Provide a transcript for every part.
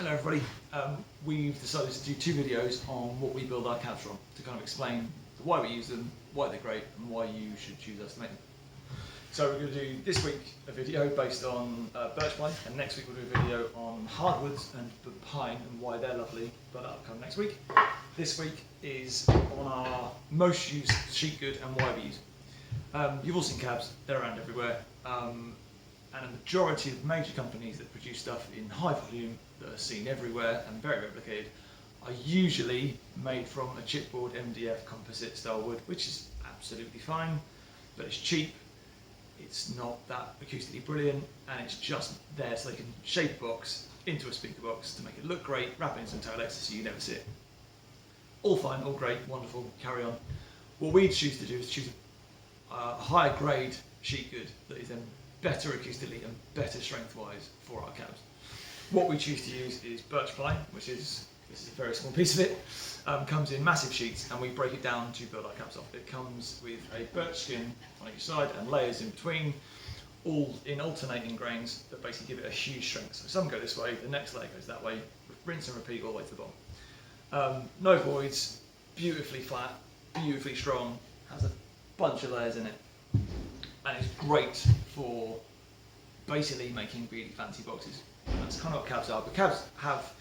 Hello everybody, we've decided to do two videos on what we build our cabs from to kind of explain why we use them, why they're great and why you should choose us to make them. So we're going to do this week a video based on birch pine, and next week we'll do a video on hardwoods and pine and why they're lovely, but that'll come next week. This week is on our most used sheet good and why we use them. You've all seen cabs, they're around everywhere. And a majority of major companies that produce stuff in high volume that are seen everywhere and very replicated are usually made from a chipboard MDF composite style wood, which is absolutely fine, but it's cheap, it's not that acoustically brilliant, and it's just there so they can shape a box into a speaker box to make it look great, wrap it in some Telex so you never see it. All fine, all great, wonderful, carry on. What we choose to do is choose a higher grade sheet good that is then better acoustically and better strength-wise for our cabs. What we choose to use is birch pine, which is, this is a very small piece of it, comes in massive sheets, and we break it down to build our cabs off. It comes with a birch skin on each side and layers in between, all in alternating grains that basically give it a huge strength. So some go this way, the next layer goes that way, rinse and repeat all the way to the bottom. No voids, beautifully flat, beautifully strong, has a bunch of layers in it. And it's great for basically making really fancy boxes. That's kind of what cabs are, but cabs have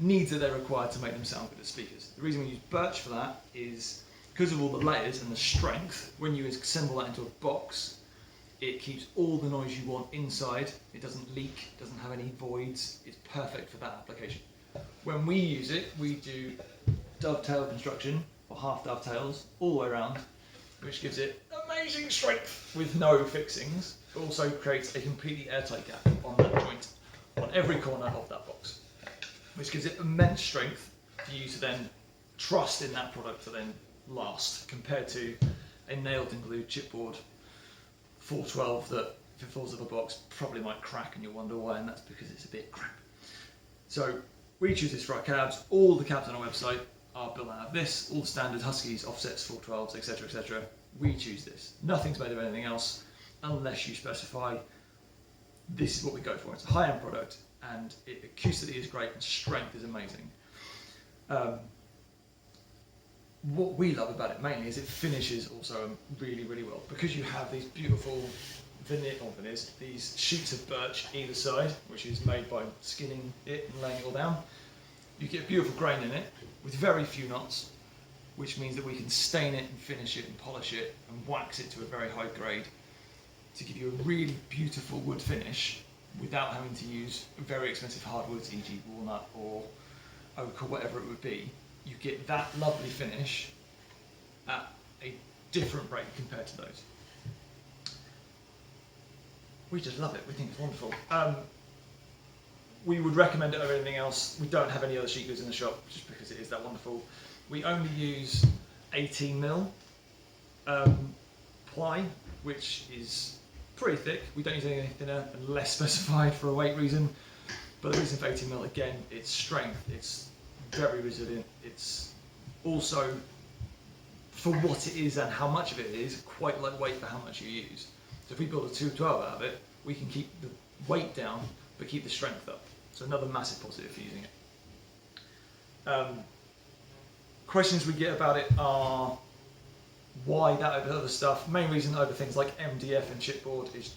needs that they're required to make them sound good as speakers. The reason we use birch for that is because of all the layers and the strength. When you assemble that into a box, it keeps all the noise you want inside. It doesn't leak, doesn't have any voids. It's perfect for that application. When we use it, we do dovetail construction, or half dovetails, all the way around, which gives it amazing strength with no fixings. It also creates a completely airtight gap on that joint, on every corner of that box, which gives it immense strength for you to then trust in that product to then last, compared to a nailed and glued chipboard 412 that, if it falls off a box, probably might crack and you'll wonder why, and that's because it's a bit crap. So we choose this for our cabs. All the cabs on our website are built out of this, all the standard Huskies, offsets, 412s, etc, etc. We choose this. Nothing's made of anything else unless you specify this is what we go for. It's a high-end product and it acoustically is great and strength is amazing. What we love about it mainly is it finishes also really, really well, because you have these beautiful veneers, these sheets of birch either side, which is made by skinning it and laying it all down. You get beautiful grain in it with very few knots, which means that we can stain it and finish it and polish it and wax it to a very high grade to give you a really beautiful wood finish without having to use very expensive hardwoods, e.g. walnut or oak or whatever it would be. You get that lovely finish at a different rate compared to those. We just love it, we think it's wonderful. We would recommend it over anything else. We don't have any other sheet goods in the shop just because it is that wonderful. We only use 18mm ply, which is pretty thick. We don't use anything thinner unless specified for a weight reason. But the reason for 18mm, again, it's strength. It's very resilient. It's also, for what it is and how much of it is, quite lightweight for how much you use. So if we build a 212 out of it, we can keep the weight down but keep the strength up. So another massive positive for using it. Questions we get about it are why that over other stuff. Main reason over things like MDF and chipboard is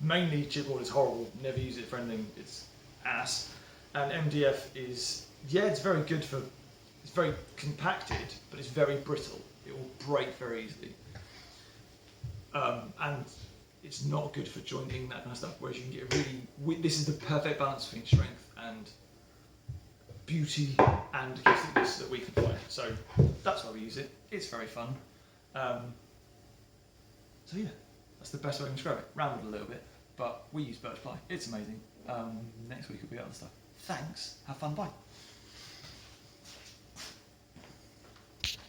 mainly chipboard is horrible. Never use it for anything. It's ass. And MDF is, yeah, it's very good for, it's very compacted, but it's very brittle. It will break very easily. And it's not good for jointing, that kind of stuff, whereas you can get a really, this is the perfect balance between strength and beauty and acousticness that we can find. So that's why we use it. It's very fun. So yeah, that's the best way I can describe it. Rambled a little bit, but we use birch ply. It's amazing. Next week will be other stuff. Thanks, have fun, bye.